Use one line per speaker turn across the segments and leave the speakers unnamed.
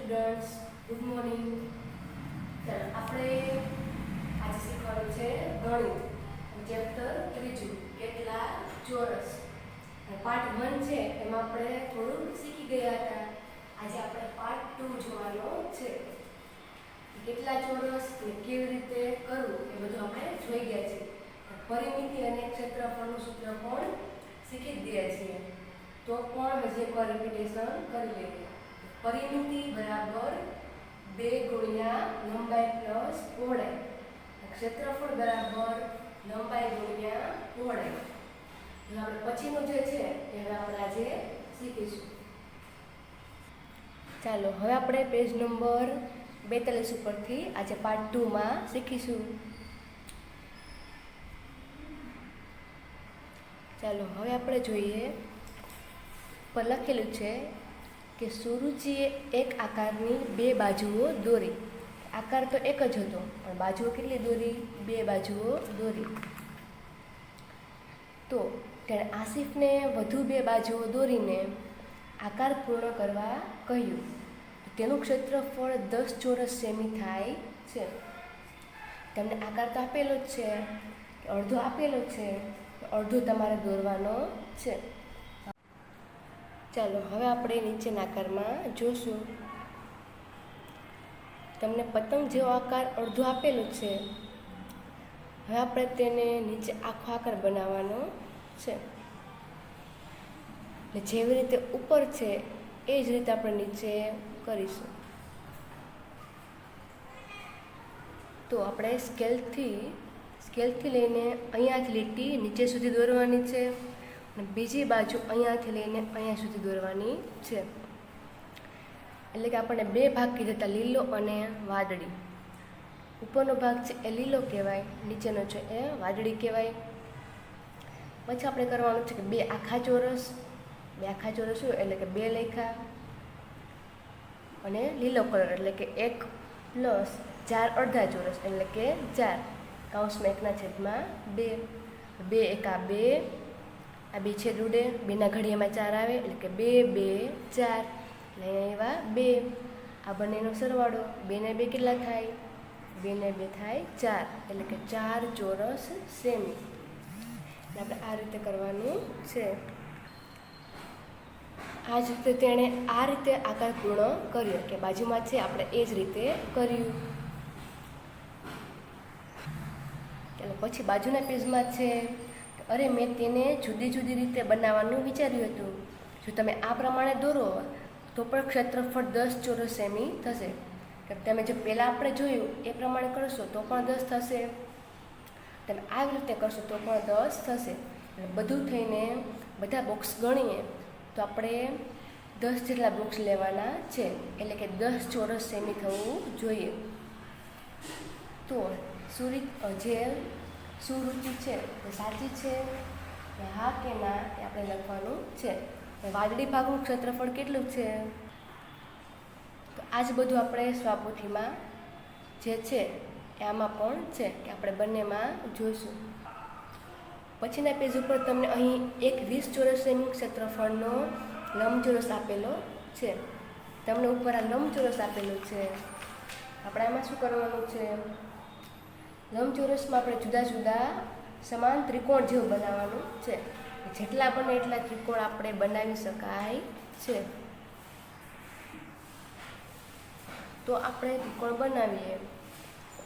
Students, good morning. ચાલો આપણે આજે શીખવાનું છે ગણિત ચેપ્ટર 3 કેટલા ચોરસ. પાર્ટ 1 છે એમાં આપણે થોડું શીખી ગયા હતા. આજે આપણે પાર્ટ 2 જોવાનો છે. કેટલા ચોરસ ને કેવી રીતે કરવું એ બધું આપણે જોઈ ગયા છે. પરિમિતિ અને ક્ષેત્રફળનું સૂત્ર પણ શીખી જ ગયા છીએ. તો પણ હજી એકવાર રિપીટેશન કરી લઈએ. પરિમિતિ બરાબર 2 ગુણ્યા લંબાઈ પ્લસ પહોળાઈ. ક્ષેત્રફળ બરાબર લંબાઈ ગુણ્યા પહોળાઈ. આપણે પછીનું જે છે એ આપણે આજે શીખીશું. ચાલો હવે આપણે પેજ નંબર 42 ઉપરથી આજે પાર્ટ 2 માં શીખીશું. ચાલો હવે આપણે જોઈએ. પર લખેલું છે કે સુરુચિએ એક આકારની 2 બાજુઓ દોરી. આકાર તો એક જ હતો પણ બાજુઓ કેટલી દોરી? 2 બાજુઓ દોરી. તો તેણે આસિફને વધુ 2 બાજુઓ દોરીને આકાર પૂર્ણ કરવા કહ્યું. તેનું ક્ષેત્રફળ 10 ચોરસ સેમી થાય છે. તમને આકાર તો આપેલો જ છે, અડધો આપેલો છે, અડધો તમારે દોરવાનો છે. ચાલો હવે આપણે નીચેના આકારમાં જોશું. તમને પતંગ જેવો આકાર અડધો આપેલો છે. હવે આપણે તેને નીચે આખો આકાર બનાવવાનો છે. જેવી રીતે ઉપર છે એ જ રીતે આપણે નીચે કરીશું. તો આપણે સ્કેલથી લઈને અહીંયાથી લીટી નીચે સુધી દોરવાની છે અને બીજી બાજુ અહીંયાથી લઈને અહીંયા સુધી દોરવાની છે. એટલે કે આપણને 2 ભાગ કીધા હતા, લીલો અને વાદળી. ઉપરનો ભાગ છે એ લીલો કહેવાય, નીચેનો છે એ વાદળી કહેવાય. પછી આપણે કરવાનું છે કે 2 આખા ચોરસ. 2 આખા ચોરસ હોય એટલે કે 2 લખ્યા અને લીલો કલર એટલે કે 1 પ્લસ 4 અડધા ચોરસ એટલે કે 4 કૌંસમાં 1/2. 2 એકા 2, આ 2 છેદ ઉડે, 2ના ઘડિયામાં 4 આવે એટલે કે 2 2 4 એટલે એવા 2. આ બંનેનો સરવાળો 2 ને 2 કેટલા થાય? 2 ને 2 થાય 4 એટલે કે 4 ચોરસ સેમી. આપણે આ રીતે કરવાનું છે. આ જ રીતે તેણે આ રીતે આકાર પૂર્ણ કર્યો કે બાજુમાં છે આપણે એ જ રીતે કર્યું. ચાલો પછી બાજુના પેજમાં છે અરે મેં તેને જુદી જુદી રીતે બનાવવાનું વિચાર્યું હતું. જો તમે આ પ્રમાણે દોરો તો પણ ક્ષેત્રફળ 10 ચોરસ સેમી થશે. તમે જે પહેલાં આપણે જોયું એ પ્રમાણે કરશો તો પણ 10 થશે. તમે આવી રીતે કરશો તો પણ 10 થશે. એટલે બધું થઈને બધા બોક્સ ગણીએ તો આપણે 10 જેટલા બોક્સ લેવાના છે. એટલે કે 10 ચોરસ સેમી થવું જોઈએ. તો સુરુચિ છે એ સાચી છે કે હા કે ના એ આપણે લખવાનું છે. વાદળી ભાગનું ક્ષેત્રફળ કેટલું છે? તો આ જ બધું આપણે સ્વાપોથીમાં જે છે એ આમાં પણ છે કે આપણે બંનેમાં જોઈશું. પછીના પેજ ઉપર તમને અહીં એક 20 ચોરસ સેમી ક્ષેત્રફળનો લંબચોરસ આપેલો છે. તમને ઉપર આ લંબચોરસ આપેલો છે. આપણે આમાં શું કરવાનું છે? લંબચોરસમાં આપણે જુદા જુદા સમાન ત્રિકોણ જેવું બનાવવાનું છે. જેટલા બને એટલા ત્રિકોણ આપણે બનાવી શકાય છે. તો આપણે ત્રિકોણ બનાવીએ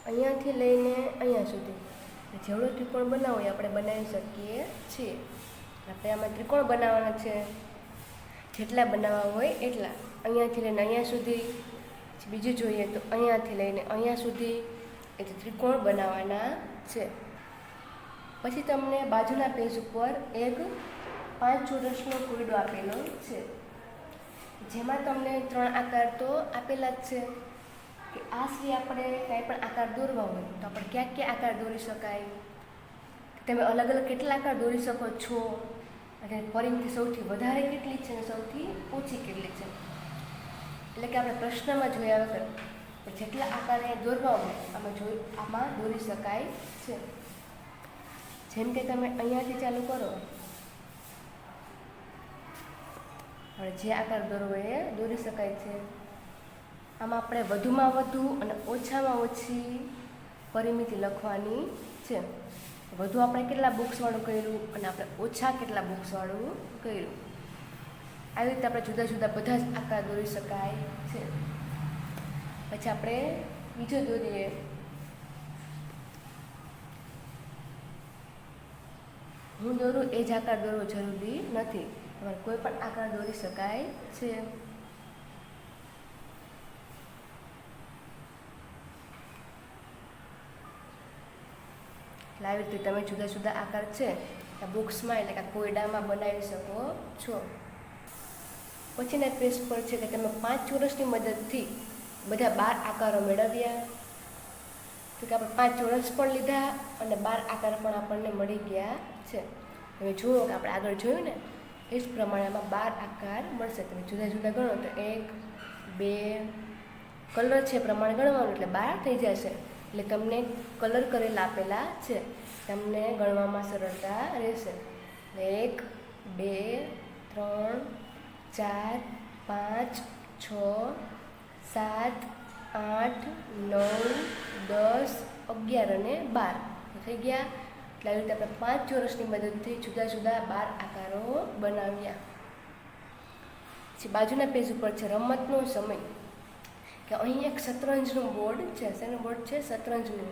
અહીંયાથી લઈને અહીંયા સુધી. જેવડો ત્રિકોણ બનાવો એ આપણે બનાવી શકીએ છીએ. આપણે આમાં ત્રિકોણ બનાવવાના છે. જેટલા બનાવવા હોય એટલા. અહીંયાથી લઈને અહીંયા સુધી. બીજું જોઈએ તો અહીંયાથી લઈને અહીંયા સુધી એટલે ત્રિકોણ બનાવવાના છે. પછી તમને બાજુના પેજ ઉપર એક 5 ચોરસનો કોયડો આપેલો છે. જેમાં તમને 3 આકાર તો આપેલા જ છે કે આ સિવાય આપણે કાંઈ પણ આકાર દોરવા હોય તો આપણે ક્યાં ક્યાં આકાર દોરી શકાય. તમે અલગ અલગ કેટલા આકાર દોરી શકો છો અને પરિમિતિ સૌથી વધારે કેટલી છે અને સૌથી ઓછી કેટલી છે. એટલે કે આપણે પ્રશ્નમાં જોયા વગર જેટલા આકારે દોરવા હોય આમાં દોરી શકાય છે. જેમ કે તમે અહીંયાથી ચાલુ કરો, હવે જે આકાર દોરવો એ દોરી શકાય છે. આમાં આપણે વધુમાં વધુ અને ઓછામાં ઓછી પરિમિતિ લખવાની છે. વધુ આપણે કેટલા બોક્સવાળું કર્યું અને આપણે ઓછા કેટલા બોક્સવાળું કર્યું. આવી રીતે આપણે જુદા જુદા બધા જ આકાર દોરી શકાય છે. પછી આપણે બીજો દોરીએ. હું દોરું એ જ આકાર દોરવો જરૂરી નથી, તમારે કોઈ પણ આકાર દોરી શકાય છે. આવી રીતે તમે જુદા જુદા આકાર છે આ બોક્સમાં એટલે કે કોયડામાં બનાવી શકો છો. પછીના પેજ પર છે કે તમે 5 ચોરસની મદદથી બધા 12 આકારો મેળવ્યા. તો કે આપણે 5 ચોરસ પણ લીધા અને 12 આકાર પણ આપણને મળી ગયા છે. તમે જુઓ કે આપણે આગળ જોયું ને એ જ પ્રમાણે આમાં 12 આકાર મળશે. તમે જુદા જુદા ગણો તો 1 2 કલર છે પ્રમાણે ગણવાનું એટલે 12 થઈ જશે. એટલે તમને કલર કરેલા આપેલા છે, તમને ગણવામાં સરળતા રહેશે. 1 2 3 4 5 6 7 8 9 10 11 અને 12 થઈ ગયા. એટલે આવી રીતે આપણે 5 ચોરસની મદદથી જુદા જુદા 12 આકારો બનાવ્યા. પછી બાજુના પેજ ઉપર છે રમતનો સમય. કે અહીં એક શતરંજનું બોર્ડ છે. શેનું બોર્ડ છે? શતરંજનું.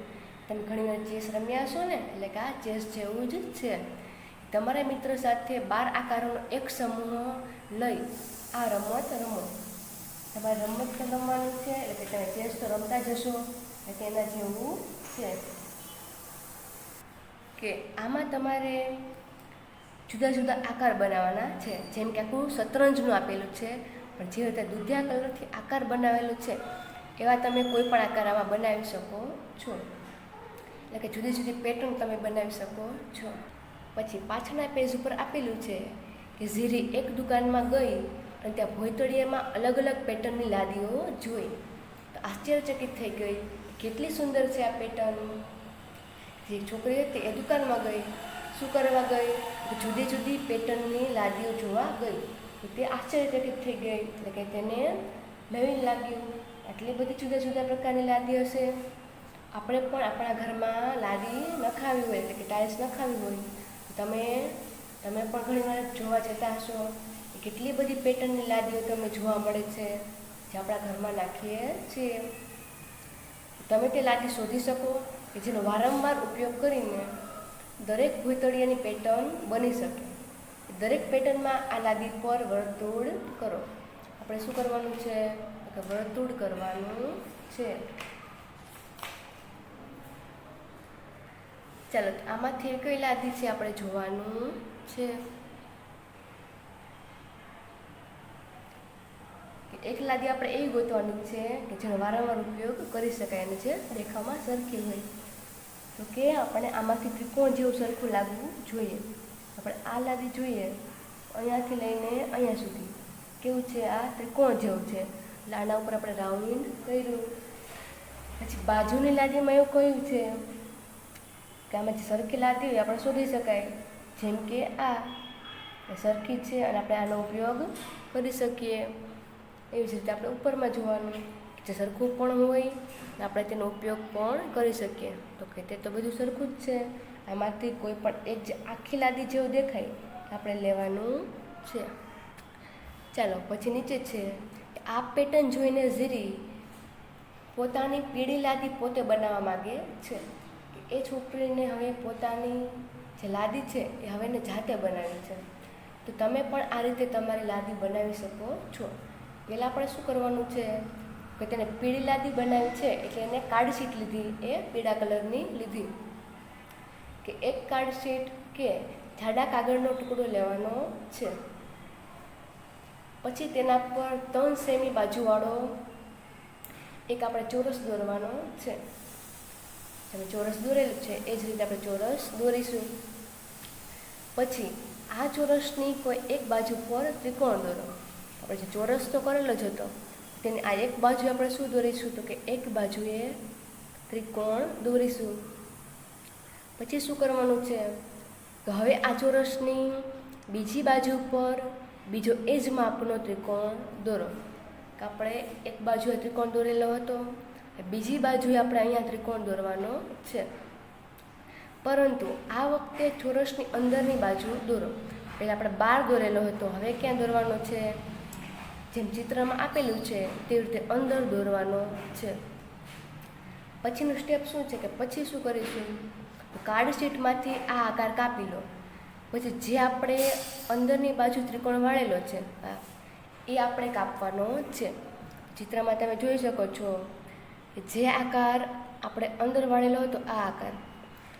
તમે ઘણીવાર ચેસ રમ્યા છો ને, એટલે કે આ ચેસ જેવું જ છે. તમારા મિત્ર સાથે 12 આકારોનો એક સમૂહ લઈ આ રમત રમો. તમારે રમત રમવાનું છે એટલે કે તમે ચેસ તો રમતા જશો એટલે તેના જેવું છે. કે આમાં તમારે જુદા જુદા આકાર બનાવવાના છે. જેમ કે આખું શતરંજનું આપેલું છે, પણ જે રીતે દૂધિયા કલરથી આકાર બનાવેલો છે એવા તમે કોઈ પણ આકાર આમાં બનાવી શકો છો. એટલે કે જુદી જુદી પેટર્ન તમે બનાવી શકો છો. પછી પાછળના પેજ ઉપર આપેલું છે કે ઝીરી એક દુકાનમાં ગઈ અને ત્યાં ભોંયતળિયામાં અલગ અલગ પેટર્નની લાદીઓ જોઈ તો આશ્ચર્યચકિત થઈ ગઈ. કેટલી સુંદર છે આ પેટર્ન. જે છોકરી હતી એ દુકાનમાં ગઈ. શું કરવા ગઈ? જુદી જુદી પેટર્નની લાદીઓ જોવા ગઈ. તે આશ્ચર્યચકિત થઈ ગઈ, એટલે કે તેને નવીન લાગ્યું. આટલી બધી જુદા જુદા પ્રકારની લાદી હશે. આપણે પણ આપણા ઘરમાં લાદી નખાવી હોય એટલે કે ટાઇલ્સ નખાવી હોય તમે પણ ઘણીવાર જોવા જતા હશો કે કેટલી બધી પેટર્નની લાદીઓ તમને જોવા મળે છે જે આપણા ઘરમાં નાખીએ છીએ. તમે તે લાદી શોધી શકો કે જેનો વારંવાર ઉપયોગ કરીને દરેક ભોંયતળિયાની પેટર્ન બની શકે. દરેક પેટર્નમાં આ લાદી પર વર્તુળ કરો. આપણે શું કરવાનું છે? વર્તુળ કરવાનું છે. ચાલો આમાંથી કઈ લાદી છે આપણે જોવાનું છે. એક લાદી આપણે એવી ગોતવાની છે કે જેનો વારંવાર ઉપયોગ કરી શકાય અને જે દેખાવમાં સરખી હોય. તો કે આપણે આમાંથી ત્રિકોણ જેવું સરખું લાગવું જોઈએ. આપણે આ લાદી જોઈએ અહીંયાથી લઈને અહીંયા સુધી કેવું છે? આ ત્રિકોણ જેવું છે. એટલે આના ઉપર આપણે રાઉન્ડ કર્યું. પછી બાજુની લાદીમાં એવું કહ્યું છે કે આમાં જે સરખી લાદી હોય આપણે શોધી શકાય. જેમ કે આ સરખી છે અને આપણે આનો ઉપયોગ કરી શકીએ. એવી જ રીતે આપણે ઉપરમાં જોવાનું જે સરખું પણ હોય અને આપણે તેનો ઉપયોગ પણ કરી શકીએ. તો કે તે તો બધું સરખું જ છે. આમાંથી કોઈ પણ એક જે આખી લાદી જેવું દેખાય આપણે લેવાનું છે. ચાલો પછી નીચે છે આ પેટર્ન જોઈને ઝીરી પોતાની પીળી લાદી પોતે બનાવવા માગે છે. એ છોકરીને હવે પોતાની જે લાદી છે એ હવે એને જાતે બનાવી છે. તો તમે પણ આ રીતે તમારી લાદી બનાવી શકો છો. પહેલાં આપણે શું કરવાનું છે કે તેને પીળી લાદી બનાવી છે એટલે એને કાર્ડશીટ લીધી, એ પીળા કલરની લીધી. કે એક કાર્ડશીટ કે જાડા કાગળનો ટુકડો લેવાનો છે. પછી તેના પર 3 સેમી બાજુવાળો એક આપણે ચોરસ દોરવાનો છે. તમે ચોરસ દોરેલું છે એ જ રીતે આપણે ચોરસ દોરીશું. પછી આ ચોરસની કોઈ એક બાજુ પર ત્રિકોણ દોરો. આપણે જે ચોરસ તો કરેલો જ હતો તેની આ એક બાજુ આપણે શું દોરીશું? તો કે એક બાજુએ ત્રિકોણ દોરીશું. પછી શું કરવાનું છે કે હવે આ ચોરસની બીજી બાજુ પર બીજો એ જ માપનો ત્રિકોણ દોરો. કે આપણે એક બાજુએ ત્રિકોણ દોરેલો હતો, બીજી બાજુએ આપણે અહીંયા ત્રિકોણ દોરવાનો છે. પરંતુ આ વખતે ચોરસની અંદરની બાજુ દોરો. પહેલાં આપણે 12 દોરેલો હતો, હવે ક્યાં દોરવાનો છે? જેમ ચિત્રમાં આપેલું છે તેવી રીતે અંદર દોરવાનો છે. પછીનું સ્ટેપ શું છે કે પછી શું કરીશું? કાર્ડ શીટમાંથી આ આકાર કાપી લો. પછી જે આપણે અંદરની બાજુ ત્રિકોણ વાળેલો છે એ આપણે કાપવાનો છે. ચિત્રમાં તમે જોઈ શકો છો કે જે આકાર આપણે અંદર વાળેલો હતો આ આકાર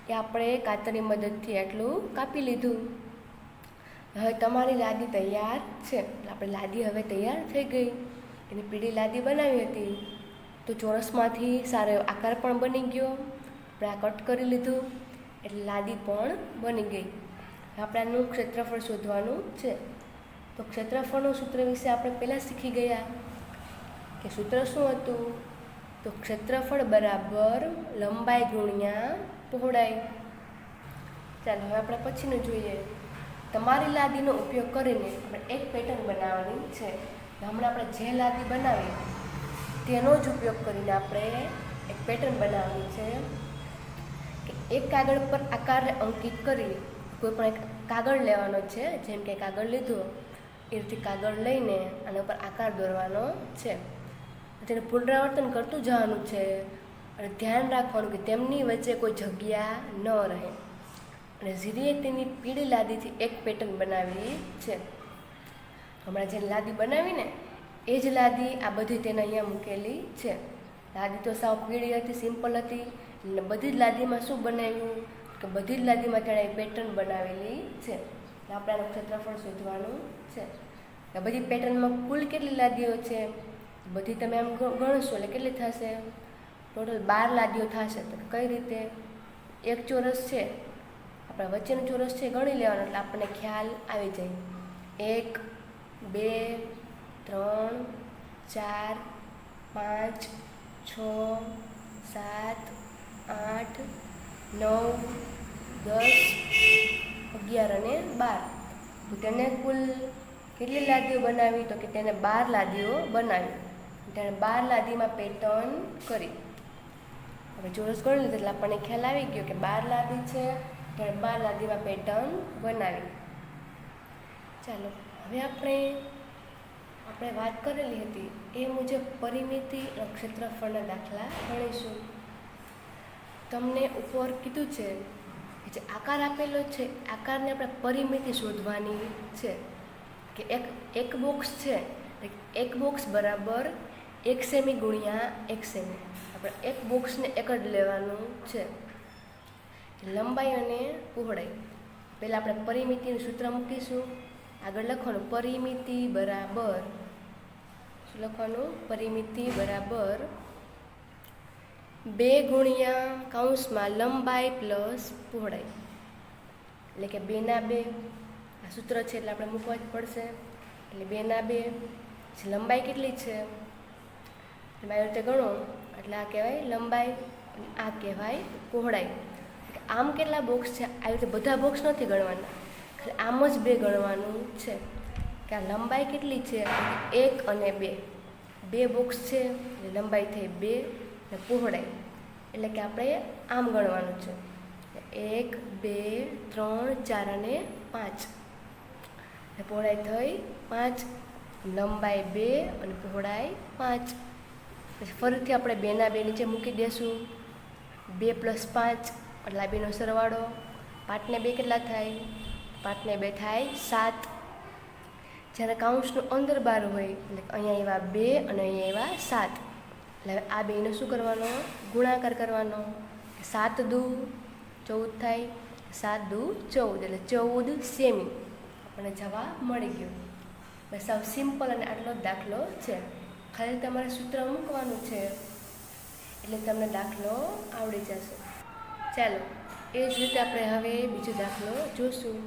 એ આપણે કાતરની મદદથી એટલું કાપી લીધું. હવે તમારી લાદી તૈયાર છે. આપણે લાદી હવે તૈયાર થઈ ગઈ. એની પીળી લાદી બનાવી હતી તો ચોરસમાંથી સારો આકાર પણ બની ગયો. આપણે આ કટ કરી લીધું એટલે લાદી પણ બની ગઈ. આપણે આનું ક્ષેત્રફળ શોધવાનું છે. તો ક્ષેત્રફળનું સૂત્ર વિશે આપણે પહેલાં શીખી ગયા કે સૂત્ર શું હતું? તો ક્ષેત્રફળ બરાબર લંબાઈ ગુણ્યા પહોળાઈ. ચાલો હવે આપણે પછીનું જોઈએ. તમારી લાદીનો ઉપયોગ કરીને આપણે એક પેટર્ન બનાવવાની છે. હમણાં આપણે જે લાદી બનાવી તેનો જ ઉપયોગ કરીને આપણે એક પેટર્ન બનાવવાની છે કે એક કાગળ પર આકારને અંકિત કરી કોઈ પણ એક કાગળ લેવાનો છે. જેમ કે કાગળ લીધો એ રીતે કાગળ લઈને આના ઉપર આકાર દોરવાનો છે. તેને પુનરાવર્તન કરતું જવાનું છે અને ધ્યાન રાખવાનું કે તેમની વચ્ચે કોઈ જગ્યા ન રહે. અને ઝીરીએ તેની પીળી લાદીથી એક પેટર્ન બનાવી છે. હમણાં જે લાદી બનાવીને એ જ લાદી આ બધી તેને અહીંયા મૂકેલી છે. લાદી તો સાવ પીળી હતી, સિમ્પલ હતી. એટલે બધી જ લાદીમાં શું બનાવ્યું કે બધી જ લાદીમાં તેણે પેટર્ન બનાવેલી છે. આપણે આનું ક્ષેત્રફળ શોધવાનું છે. બધી પેટર્નમાં કુલ કેટલી લાદીઓ છે? બધી તમે આમ ગણશો એટલે કેટલી થશે? ટોટલ 12 લાદીઓ થશે. તો કઈ રીતે? એક ચોરસ છે, આપણા વચ્ચેનું ચોરસ છે ગણી લેવાનું એટલે આપણને ખ્યાલ આવી જાય. 1 2 3 4 5 6 7 8 9 10 11 અને 12. તો તેને કુલ કેટલી લાદીઓ બનાવી? તો કે તેને 12 લાદીઓ બનાવી. તેને 12 લાદીમાં પેટર્ન કરી. હવે ચોરસ ગણી લીધું એટલે આપણને ખ્યાલ આવી ગયો કે 12 લાદી છે, તેને 12 લાદીમાં પેટર્ન બનાવી. ચાલો હવે આપણે વાત કરેલી હતી એ મુજબ પરિમિતિ અને ક્ષેત્રફળના દાખલા ગણીશું. તમને ઉપર કીધું છે કે જે આકાર આપેલો છે આકારને આપણે પરિમિતિ શોધવાની છે કે એક બોક્સ છે, એક બોક્સ બરાબર 1 સેમી ગુણ્યા 1 સેમી. આપણે એક બોક્સને એક જ લેવાનું છે. લંબાઈ અને પહોળાઈ પહેલાં આપણે પરિમિતિનું સૂત્ર મૂકીશું. આગળ લખવાનું પરિમિતિ બરાબર શું લખવાનું? પરિમિતિ બરાબર 2 ગુણ્યા કૌંસમાં લંબાઈ પ્લસ પહોળાઈ એટલે કે 2 ના 2. આ સૂત્ર છે એટલે આપણે મૂકવા જ પડશે. એટલે 2 ના 2. લંબાઈ કેટલી છે? આવી રીતે ગણો એટલે આ કહેવાય લંબાઈ અને આ કહેવાય પહોળાઈ. આમ કેટલા બોક્સ છે? આવી રીતે બધા બોક્સ નથી ગણવાના, ખાલી આમ જ 2 ગણવાનું છે કે આ લંબાઈ કેટલી છે? 1 અને 2. 2 બોક્સ છે એટલે લંબાઈ થઈ 2 અને પહોળાઈ એટલે કે આપણે આમ ગણવાનું છે 1 2 3 4 અને 5. પહોળાઈ થઈ 5, લંબાઈ 2 અને પહોળાઈ 5. પછી ફરીથી આપણે 2 ના 2 નીચે મૂકી દઈશું. 2 + 5 એટલે આ બેનો સરવાળો. 5 ને 2 કેટલા થાય? 5 ને 2 થાય 7. જ્યારે કૌંસનું અંદર 12 હોય એટલે અહીંયા એવા 2 અને અહીંયા એવા 7. એટલે હવે આ બેનો શું કરવાનો? ગુણાકાર કરવાનો. 7 દુ 14 થાય, 7 દુ 14 એટલે 14 સેમી આપણને જવાબ મળી ગયો. બસ સાવ સિમ્પલ અને આટલો જ દાખલો છે. ખાલી તમારે સૂત્ર મૂકવાનું છે એટલે તમને દાખલો આવડી જશે. ચાલો એ જ રીતે આપણે હવે બીજો દાખલો જોશું.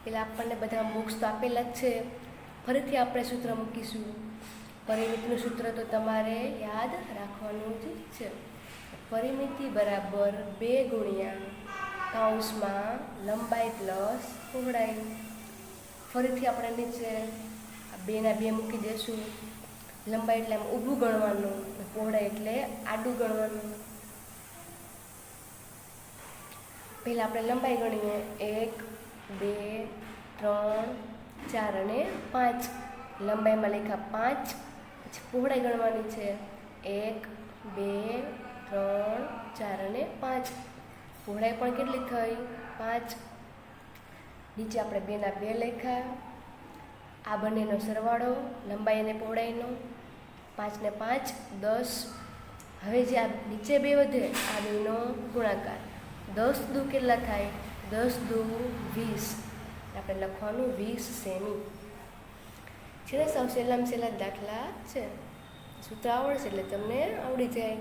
પહેલાં આપણને બધા બોક્સ તો આપેલા જ છે. ફરીથી આપણે સૂત્ર મૂકીશું. પરિમિતિનું સૂત્ર તો તમારે યાદ રાખવાનું જ છે. પરિમિતિ બરાબર 2 ગુણ્યા કૌંસમાં લંબાઈ પ્લસ પહોળાઈ. ફરીથી આપણે નીચે બેના બે મૂકી દેશું. લંબાઈ એટલે આમ ઊભું ગણવાનું, પહોળાઈ એટલે આડું ગણવાનું. પહેલાં આપણે લંબાઈ ગણીએ 1 2 3 4 અને 5. લંબાઈમાં લખ્યા 5. પછી પહોળાઈ ગણવાની છે 1 2 3 4 અને 5. પહોળાઈ પણ કેટલી થઈ 5. નીચે આપણે બેના બે લખ્યા. આ બંનેનો સરવાળો લંબાઈ અને પહોળાઈનો 5 ને 5 10. હવે જે આ નીચે બે વધે આ બેનો ગુણાકાર. 10 દુ કેટલા થાય 10 દુ 20. આપણે લખવાનું 20 સેમી. છે ને સૌ સહેલામાં સહેલા દાખલા છે. સૂત્ર આવડશે એટલે તમને આવડી જાય.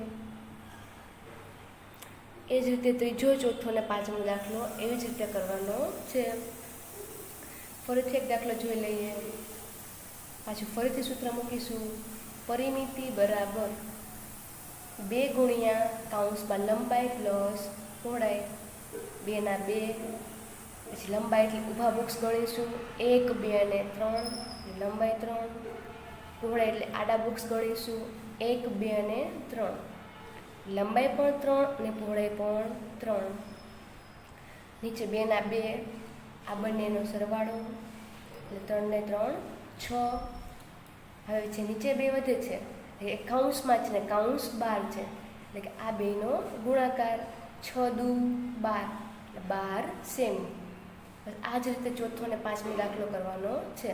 એ જ રીતે ત્રીજો ચોથો ને પાંચમો દાખલો એવી જ રીતે કરવાનો છે. ફરીથી એક દાખલો જોઈ લઈએ. પાછું ફરીથી સૂત્ર મૂકીશું. પરિમિતિ બરાબર 2 ગુણ્યા કૌંસમાં લંબાઈ પ્લસ પહોળાઈ 2 ના 2. પછી લંબાઈ એટલે ઊભા બોક્સ ગણીશું 1 2 અને 3. લંબાઈ 3. પહોળાઈ એટલે આડા બોક્સ ગણીશું 1 2 અને 3. લંબાઈ પણ 3 અને પહોળાઈ પણ 3. નીચે 2 ના 2. આ બંનેનો સરવાળો એટલે 3 ને 3 6. હવે છે નીચે બે વધે છે એ કૌંસમાં છે ને કૌંસ 12 છે એટલે કે આ બેનો ગુણાકાર 6 દુ 12 એટલે 12 સેમી. આ જ રીતે ચોથો અને પાંચમો દાખલો કરવાનો છે.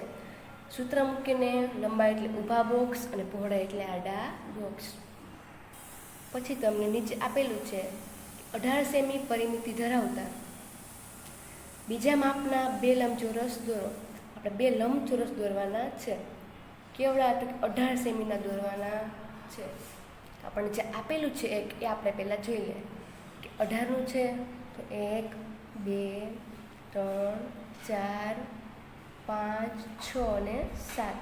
સૂત્ર મૂકીને લંબાઈ એટલે ઊભા બોક્સ અને પહોળાઈ એટલે આડા બોક્સ. પછી તમને નીચે આપેલું છે 18 સેમી પરિમિતિ ધરાવતા બીજા માપના 2 લંબચોરસ દોરો. આપણે 2 લંબચોરસ દોરવાના છે. કેવડા તો 18 સેમીના દોરવાના છે. આપણને જે આપેલું છે એ આપણે પહેલાં જોઈ લઈએ કે 18નું છે તો 1 2 3 4 5 6 અને 7.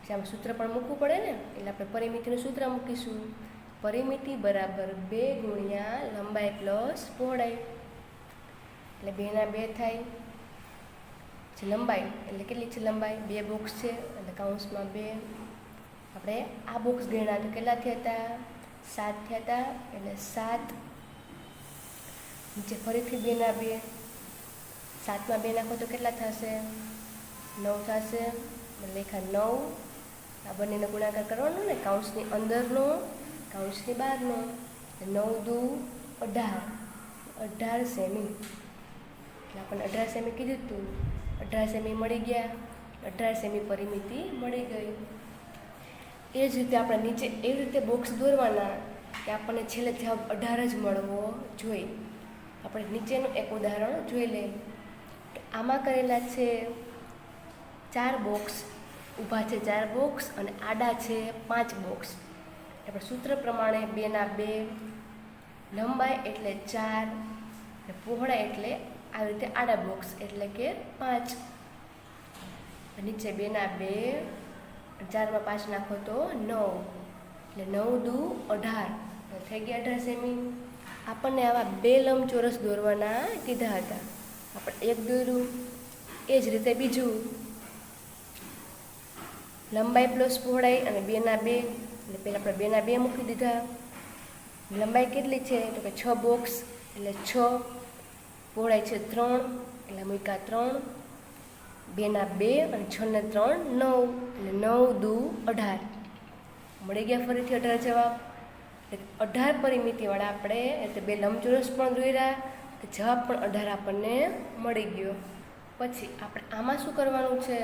પછી આમ સૂત્ર પણ મૂકવું પડે ને એટલે આપણે પરિમિતિનું સૂત્ર મૂકીશું. પરિમિતિ બરાબર 2 ગુણ્યા લંબાઈ પ્લસ પહોળાઈ એટલે 2 ના 2 થાય. જે લંબાઈ એટલે કેટલી છે લંબાઈ 2 બોક્સ છે એટલે કૌંસમાં 2. આપણે આ બોક્સ ગણ્યા તો કેટલા થયા હતા 7 થયા હતા એટલે 7. નીચે ફરીથી 2 ના 2. 7માં 2 નાખો તો કેટલા થશે 9 થશે. લેખા 9. આ બંનેનો ગુણાકાર કરવાનો ને કૌંસની અંદરનો કૌંસની બહારનો. 9 દુ 18 સેમી. એટલે આપણને 18 સેમી કીધું હતું 18 સેમી મળી ગયા. 18 સેમી પરિમિતિ મળી ગઈ. એ જ રીતે આપણે નીચે એવી રીતે બોક્સ દોરવાના કે આપણને છેલ્લે જવાબ 18 જ મળવો જોઈએ. આપણે નીચેનું એક ઉદાહરણ જોઈ લઈએ. આમાં કરેલા છે 4 બોક્સ. ઊભા છે 4 બોક્સ અને આડા છે 5 બોક્સ. આપણે સૂત્ર પ્રમાણે 2 ના 2. લંબાઈ એટલે 4 અને પહોળાઈ એટલે આવી રીતે આડા બોક્સ એટલે કે 5. નીચે 2 ના 2. 4માં 5 નાખો તો 9 એટલે 9 દુ 18 થઈ ગયા 18 સેમી. આપણને આવા 2 લંબચોરસ દોરવાના કીધા હતા. આપણે એક દોર્યું. એ જ રીતે બીજું લંબાઈ પ્લસ પહોળાઈ અને 2 ના 2 એટલે પહેલાં આપણે 2 ના 2 મૂકી દીધા. લંબાઈ કેટલી છે તો કે 6 બોક્સ એટલે 6. પહોળાઈ છે 3 એટલે મૂક્યા 3. 2 ના 2 અને 6 ને 3 9 એટલે 9 દુ 18 મળી ગયા. ફરીથી 18 જવાબ. એટલે 18 પરિમિતિવાળા આપણે એટલે 2 લંબચોરસ પણ દોર્યા. જવાબ પણ 18 આપણને મળી ગયો. પછી આપણે આમાં શું કરવાનું છે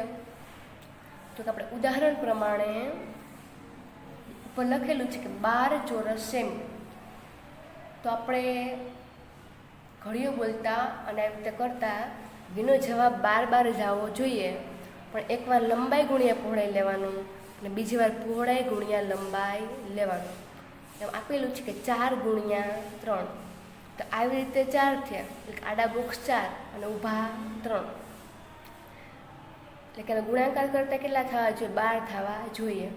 તો કે આપણે ઉદાહરણ પ્રમાણે ઉપર લખેલું છે કે 12 ચોરસ સેમી. તો આપણે ઘડીઓ બોલતા અને આવી રીતે કરતા બીનો જવાબ 12 જ આવવો જોઈએ. પણ એકવાર લંબાઈ ગુણ્યા પહોળાઈ લેવાનું અને બીજી વાર પહોળાઈ ગુણ્યા લંબાઈ લેવાનું. એમ આપેલું છે કે 4 ગુણ્યા 3. તો આવી રીતે 4 થયા એટલે આડા બોક્સ 4 અને ઊભા 3 એટલે કે ગુણાકાર કરતાં કેટલા થવા જોઈએ 12 થવા જોઈએ.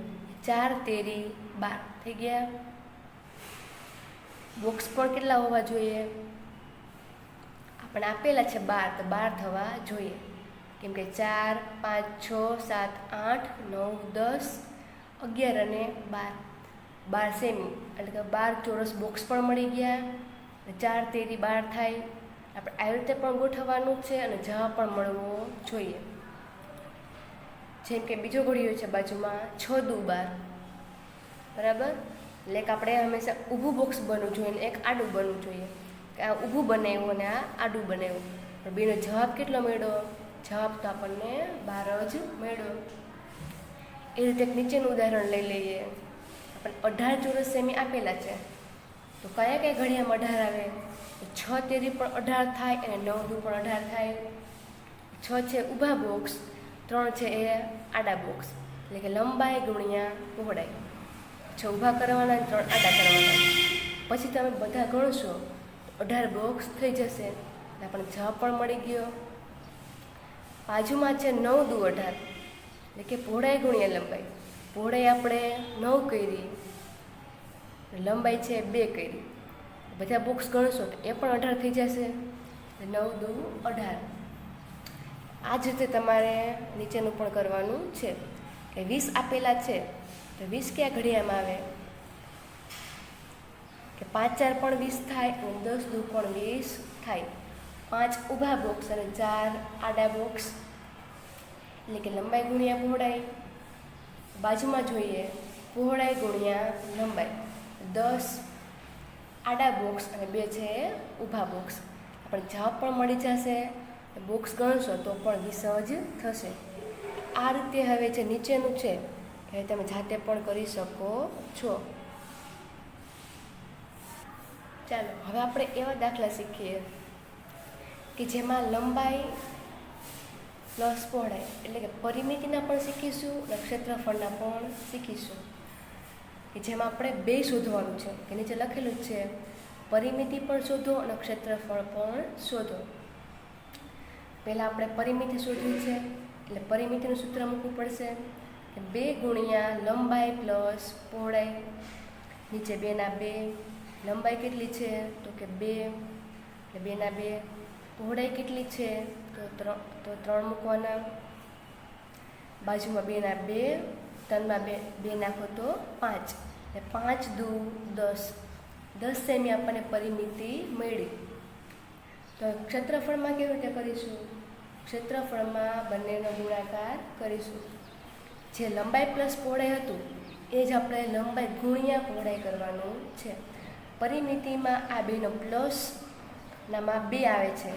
4 તેરી 12 થઈ ગયા. બોક્સ પણ કેટલા હોવા જોઈએ આપણે આપેલા છે 12 તો 12 થવા જોઈએ. કેમ કે 4, 5, 6, 7, 8, 9, 10, 11 અને 12, 12 સેમી એટલે કે 12 ચોરસ બોક્સ પણ મળી ગયા. 4 તેરી 12 થાય. આપણે આવી રીતે પણ ગોઠવવાનું છે અને જવાબ પણ મળવો જોઈએ. જેમ કે બીજો ઘડિયો છે બાજુમાં 6 દુ 12, બરાબર. એટલે એક આપણે હંમેશા ઊભું બોક્સ બનવું જોઈએ અને એક આડું બનવું જોઈએ, કે આ ઊભું બનાવ્યું અને આ આડું બનાવ્યું. પણ બેનો જવાબ કેટલો મળ્યો? જવાબ તો આપણને 12 જ મળ્યો. એ રીતે એક નીચેનું ઉદાહરણ લઈ લઈએ. આપણને 18 ચોરસ સેમી આપેલા છે, તો કયા કયા ઘડિયામાં 18 આવે? 6 તેરી પણ 18 થાય અને 9 દુ પણ 18 થાય. 6 છે ઊભા બોક્સ, 3 છે એ આડા બોક્સ, એટલે કે લંબાઈ ગુણ્યા પહોળાઈ. 6 ઊભા કરવાના અને 3 આડા કરવાના. પછી તમે બધા ગણશો તો 18 બોક્સ થઈ જશે. એટલે આપણને જવાબ પણ મળી ગયો. બાજુમાં છે 9 દુ 18, એટલે કે પહોળાઈ ગુણ્યા લંબાઈ. પહોળાઈ આપણે 9 કરી, લંબાઈ છે 2 કરી. બધા બોક્સ ગણશો તો એ પણ 18 થઈ જશે. 9 દુ 18. આ જ રીતે તમારે નીચેનું પણ કરવાનું છે કે 20 આપેલા છે, તો 20 કયા ઘડિયામાં આવે? કે 5 4 પણ 20 થાય અને 10 દુ પણ 20 થાય. 5 ઊભા બોક્સ અને 4 આડા બોક્સ, એટલે કે લંબાઈ ગુણ્યા પહોળાઈ. બાજુમાં જોઈએ પહોળાઈ ગુણ્યા લંબાઈ. 10 આડા બોક્સ અને 2 છે ઊભા બોક્સ. આપણે જવાબ પણ મળી જશે. બોક્સ ગણશો તો પણ 20 જ થશે. આ રીતે હવે જે નીચેનું છે એ તમે જાતે પણ કરી શકો છો. ચાલો હવે આપણે એવા દાખલા શીખીએ કે જેમાં લંબાઈ પ્લસ પહોળાઈ, એટલે કે પરિમિતિના પણ શીખીશું અને ક્ષેત્રફળના પણ શીખીશું. કે જેમાં આપણે બે શોધવાનું છે, કે નીચે લખેલું જ છે પરિમિતિ પણ શોધો અને ક્ષેત્રફળ પણ શોધો. પહેલાં આપણે પરિમિતિ શોધવી છે, એટલે પરિમિતિનું સૂત્ર મૂકવું પડશે કે 2 ગુણ્યા લંબાઈ પ્લસ પહોળાઈ. નીચે 2 ના 2. લંબાઈ કેટલી છે? તો કે 2, એટલે 2 ના 2. પહોળાઈ કેટલી છે? તો 3 મૂકવાના. બાજુમાં 2 ના 2, 3માં 2 નાખો તો 5, એટલે 5 દુ 10. 10 સેમી આપણને પરિમિતિ મળી. તો ક્ષેત્રફળમાં કેવી રીતે કરીશું? ક્ષેત્રફળમાં બંનેનો ગુણાકાર કરીશું. જે લંબાઈ પ્લસ પહોળાઈ હતું એ જ આપણે લંબાઈ ગુણ્યા પહોળાઈ કરવાનું છે. પરિમિતિમાં આ બેનો પ્લસ નામાં 2 આવે છે,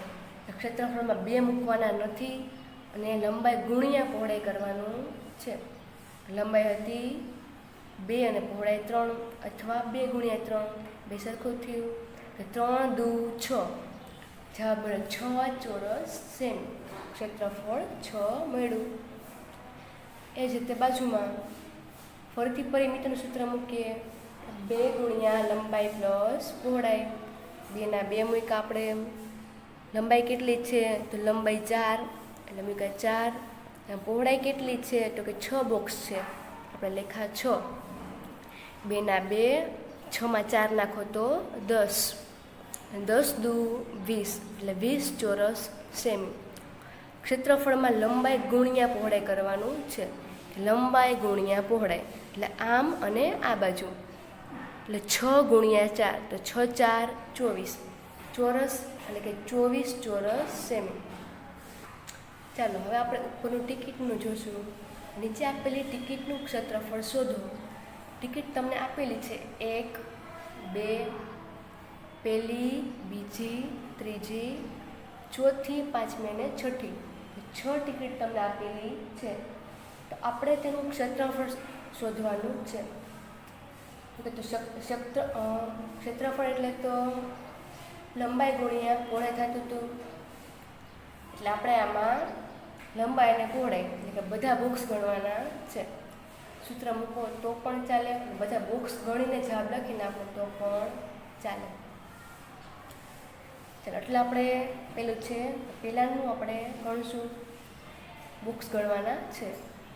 ક્ષેત્રફળમાં 2 મૂકવાના નથી અને લંબાઈ ગુણ્યા પહોળાઈ કરવાનું છે. લંબાઈ હતી 2 અને પહોળાઈ 3, અથવા 2 ગુણ્યા 3, 2 સરખું થયું. તો 3 દુ 6, જવાબ મળ્યો 6 ચોરસ સેમી. ક્ષેત્રફળ 6 મળ્યું. એ જ રીતે બાજુમાં ફરીથી પરિમિતિનું સૂત્ર મૂકીએ. 2 ગુણ્યા લંબાઈ પ્લસ પહોળાઈ. 2 ના 2 મૂક્યા આપણે. લંબાઈ કેટલી છે? તો લંબાઈ 4, એટલે મૂક્યા 4. પહોળાઈ કેટલી છે? તો કે 6 બોક્સ છે, આપણે લખ્યા 6. 2 ના 2, 6માં 4 નાખો તો 10. 10 દુ 20, એટલે 20 ચોરસ સેમી. ક્ષેત્રફળમાં લંબાઈ ગુણ્યા પહોળાઈ કરવાનું છે. લંબાઈ ગુણ્યા પહોળાઈ, એટલે આમ અને આ બાજુ, એટલે 6 ગુણ્યા 4, તો 6 4 24 ચોરસ, એટલે કે 24 ચોરસ સેમી. ચાલો હવે આપણે ઉપરનું ટિકિટનું જોશું. નીચે આપેલી ટિકિટનું ક્ષેત્રફળ શોધો. ટિકિટ તમને આપેલી છે 1, 2, પહેલી, બીજી, ત્રીજી, ચોથી, 5મી અને 6ઠી. 6 ટિકિટ તમને આપેલી છે. તો આપણે તેનું ક્ષેત્રફળ શોધવાનું છે. તો ક્ષેત્રફળ એટલે તો લંબાઈ ગુણ્યા પહોળાઈ થતું હતું. એટલે આપણે આમાં લંબાઈ અને પહોળાઈ, એટલે કે બધા બોક્સ ગણવાના છે. સૂત્ર મૂકો તો પણ ચાલે, બધા બોક્સ ગણીને જવાબ લખીને આપો તો પણ ચાલે. ચાલો એટલે આપણે પેલું છે, પહેલાંનું આપણે ગણશું. બોક્સ ગણવાના છે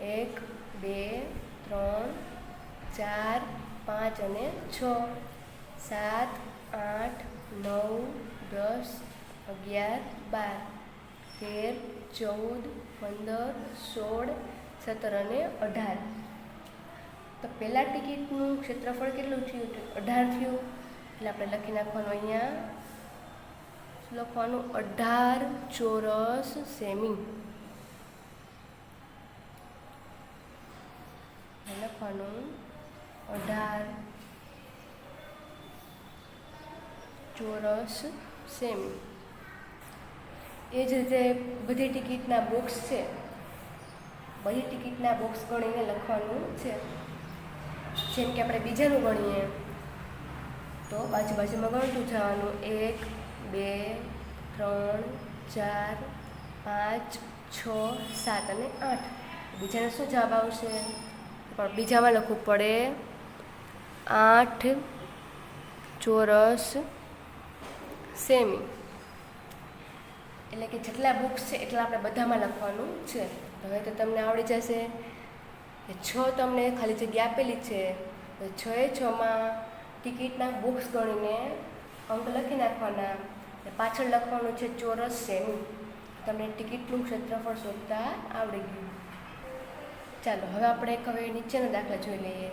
1, 2, 3, 4, 5 અને 6, 7, 8, 9, 10, 11, 12, 13, 14, 15, 16, 17 અને 18. તો પહેલાં ટિકિટનું ક્ષેત્રફળ કેટલું થયું? 18 થયું. એટલે આપણે લખી નાખવાનું અહીંયા લખવાનું 18 ચોરસ સેમી. લખવાનું 18 ચોરસ સેમી. એ જ રીતે બધી ટિકિટના બોક્સ છે, બધી ટિકિટના બોક્સ ગણીને લખવાનું છે. જેમ કે આપણે બીજાનું ગણીએ તો બાજુમાં ગણતું જવાનું 1, 2, 3, 4, 5, 6, 7 અને 8. બીજાને શું જવાબ આવશે? પણ બીજામાં લખવું પડે 8 ચોરસ સેમી. એટલે કે જેટલા બોક્સ છે એટલા આપણે બધામાં લખવાનું છે. હવે તો તમને આવડી જશે કે 6 તમને ખાલી જગ્યા આપેલી છે, તો 6 ટિકિટના બોક્સ ગણીને અંક લખી નાખવાના. પાછળ લખવાનું છે ચોરસ સેમી. તમને ટિકિટનું ક્ષેત્રફળ શોધતા આવડી ગયું. ચાલો હવે આપણે હવે નીચેના દાખલા જોઈ લઈએ.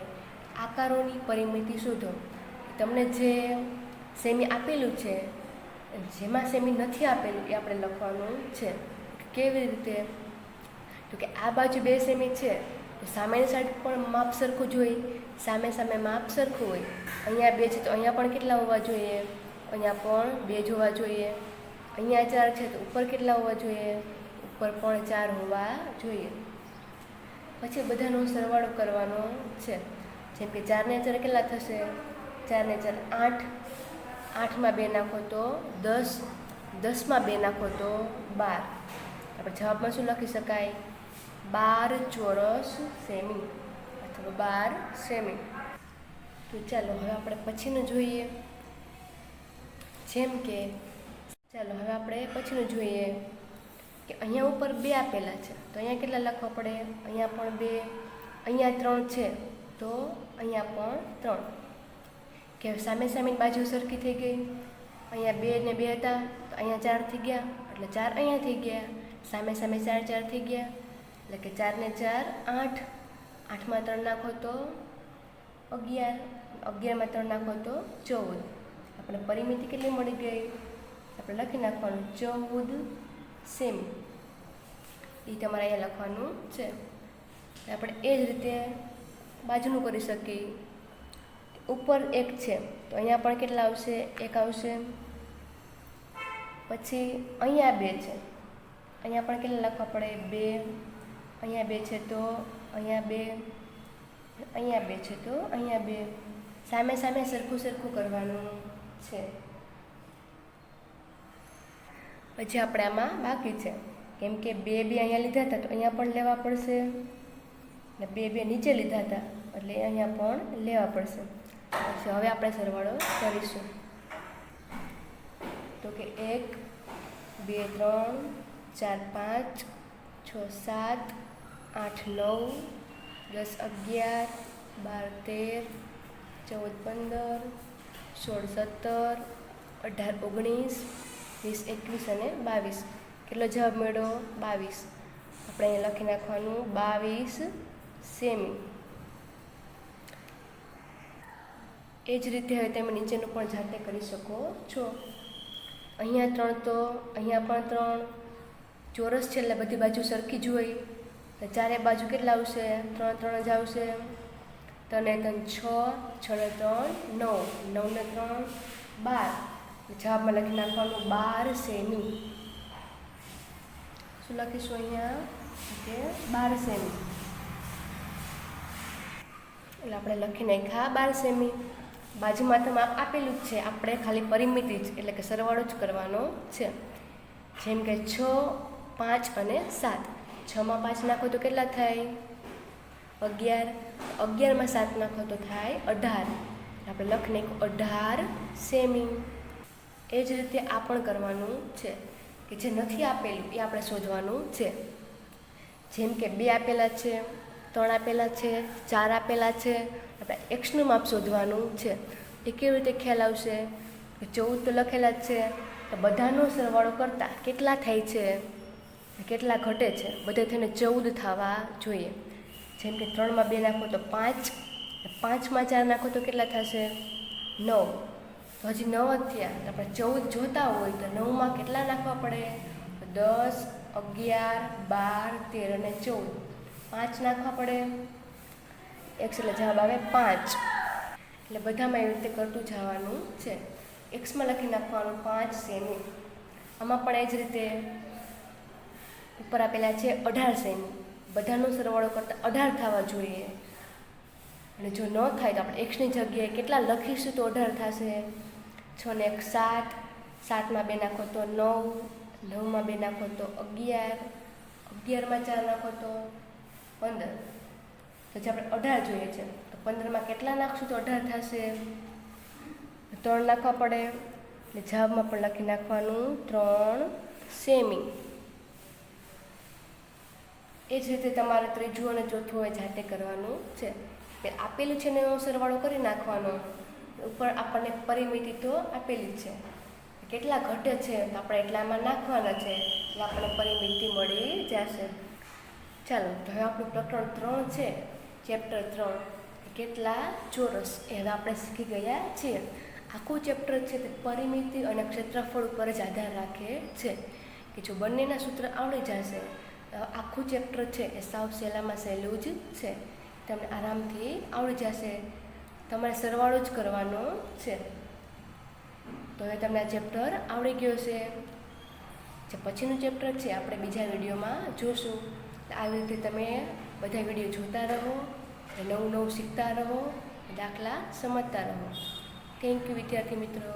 આકારોની પરિમિતિ શોધો. તમને જે સેમી આપેલું છે, જેમાં સેમી નથી આપેલું એ આપણે લખવાનું છે. કેવી રીતે? તો કે આ બાજુ 2 સેમી છે તો સામેની સાઈડ પણ માપ સરખું જોઈએ. સામે માપ સરખું હોય. અહીંયા 2 છે તો અહીંયા પણ કેટલા હોવા જોઈએ? અહીંયા પણ 2 જ હોવા જોઈએ. અહીંયા 4 છે તો ઉપર કેટલા હોવા જોઈએ? ઉપર પણ 4 હોવા જોઈએ. પછી બધાનો સરવાળો કરવાનો છે. જેમ કે 4 ને 4 કેટલા થશે? 4 ને 4 8. 8માં 2 નાખો તો 10. 10માં 2 નાખો તો 12. આપણે જવાબમાં શું લખી શકાય? 12 ચોરસ સેમી અથવા 12 સેમી. તો ચાલો હવે આપણે પછીનું જોઈએ. જેમ કે ચાલો હવે આપણે પછીનું જોઈએ કે અહીંયા ઉપર 2 આપેલા છે તો અહીંયા કેટલા લખવા પડે? અહીંયા પણ 2, અહીંયા 3 છે તો અહીંયા પણ 3. કે સામેની બાજુ સરખી થઈ ગઈ. અહીંયા 2 ને 2 હતા તો અહીંયા 4 થઈ ગયા, એટલે 4 અહીંયા થઈ ગયા. સામે 4 થઈ ગયા, એટલે કે 4 ને 4 8. 8માં 3 નાખો તો 11. 11માં 3 નાખો તો 14. આપણે પરિમિતિ કેટલી મળી ગઈ? આપણે લખી નાખવાનું 14 સેમી. એ તમારે અહીંયા લખવાનું છે. આપણે એ જ રીતે બાજુનું કરી શકીએ. ઉપર 1 છે તો અહીંયા પણ કેટલા આવશે? 1 આવશે. પછી અહીંયા 2 છે, અહીંયા પણ કેટલા લખવા પડે? 2. અહીંયા 2 છે તો અહીંયા 2. અહીંયા 2 છે તો અહીંયા 2. સામે સરખું કરવાનું છે. પછી આપણે આમાં બાકી છે, કેમ કે 2 અહીંયા લીધા હતા તો અહીંયા પણ લેવા પડશે, ને 2 નીચે લીધા હતા એટલે અહીંયા પણ લેવા પડશે. પછી હવે આપણે સરવાળો કરીશું. તો કે 1, 2, 3, 4, 5, 6, 7, 8, 9, 10, 11, 12, 13, 14, 15, 16, 17, 18, 20, 21 અને 22. કેટલો જવાબ મળ્યો? 22. આપણે અહીંયા લખી નાખવાનું 22 સેમી. એ જ રીતે હવે તમે નીચેનું પણ જાતે કરી શકો છો. અહીંયા 3 તો અહીંયા પણ 3. ચોરસ છે એટલે બધી બાજુ સરખી જ હોય, તો ચારે બાજુ કેટલા આવશે? 3 જ આવશે. 3 ને 3 6, 6 ને 3 9, 9 ને 3 12. જવાબમાં લખી નાખવાનું 12 સેમી. શું લખીશું અહીંયા? કે 12 સેમી. એટલે આપણે લખી નાખ્યા 12 સેમી. બાજુમાં તો માપ આપેલું જ છે, આપણે ખાલી પરિમિતિ જ એટલે કે સરવાળો જ કરવાનો છે. જેમ કે 6, 5 અને 7. 6માં 5 નાખો તો કેટલા થાય? 11. 11માં 7 નાખો તો થાય 18. આપણે લખી નાખ્યું 18 સેમી. એ જ રીતે આ પણ કરવાનું છે કે જે નથી આપેલું એ આપણે શોધવાનું છે. જેમ કે 2 આપેલા છે, 3 આપેલા છે, 4 આપેલા છે. આપણે એક્સનું માપ શોધવાનું છે. એ કેવી રીતે ખ્યાલ આવશે? 14 તો લખેલા જ છે, તો બધાનો સરવાળો કરતાં કેટલા થાય છે? કેટલા ઘટે છે, બધે થઈને 14 થવા જોઈએ. જેમ કે 3માં 2 નાખો તો 5, 5માં 4 નાખો તો કેટલા થશે? 9. તો હજી 9 જ થયા. આપણે 14 જોતા હોય તો 9માં કેટલા નાખવા પડે? 10, 11, 12, 13 અને 14. 5 નાખવા પડે. એક્સ એટલે જવાબ આવે 5. એટલે બધામાં એવી રીતે કરતું જવાનું છે. એક્સમાં લખી નાખવાનું 5 સેમી. આમાં પણ એ જ રીતે ઉપર આપેલા છે 18 સેમી. બધાનો સરવાળો કરતાં 18 થવા જોઈએ. અને જો ન થાય તો આપણે એક્સની જગ્યાએ કેટલા લખીશું તો 18 થશે? 6 ને 1 7, 7માં 2 નાખો તો 9, 9માં 2 નાખો તો 11, 11માં 4 નાખો તો 15. તો જે આપણે 18 જોઈએ છે તો 15માં કેટલા નાખશું તો 18 થશે? 3 નાખવા પડે. એટલે જવાબમાં પણ લખી નાખવાનું 3 સેમી. એ જ રીતે તમારે ત્રીજું અને ચોથું એ જાતે કરવાનું છે. આપેલું છે ને એનો સરવાળો કરી નાખવાનો. ઉપર આપણને પરિમિતિ તો આપેલી જ છે, કેટલા ઘટે છે તો આપણે એટલામાં નાખવાના છે, એટલે આપણને પરિમિતિ મળી જશે. ચાલો, તો હવે આપણું પ્રકરણ 3 છે, ચેપ્ટર 3 કેટલા ચોરસ, એ હવે આપણે શીખી ગયા છીએ. આખું ચેપ્ટર છે તે પરિમિતિ અને ક્ષેત્રફળ ઉપર જ આધાર રાખે છે. કે જો બંનેના સૂત્ર આવડી જશે આખું ચેપ્ટર છે એ સાવ સહેલામાં સહેલું જ છે, તમને આરામથી આવડી જશે. તમારે સરવાળો જ કરવાનો છે. તો હવે તમને આ ચેપ્ટર આવડી ગયો છે. જે પછીનું ચેપ્ટર છે આપણે બીજા વિડીયોમાં જોશું. આવી રીતે તમે બધા વિડીયો જોતા રહો, નવું નવું શીખતા રહો, દાખલા સમજતા રહો. થેન્ક યુ વિદ્યાર્થી મિત્રો.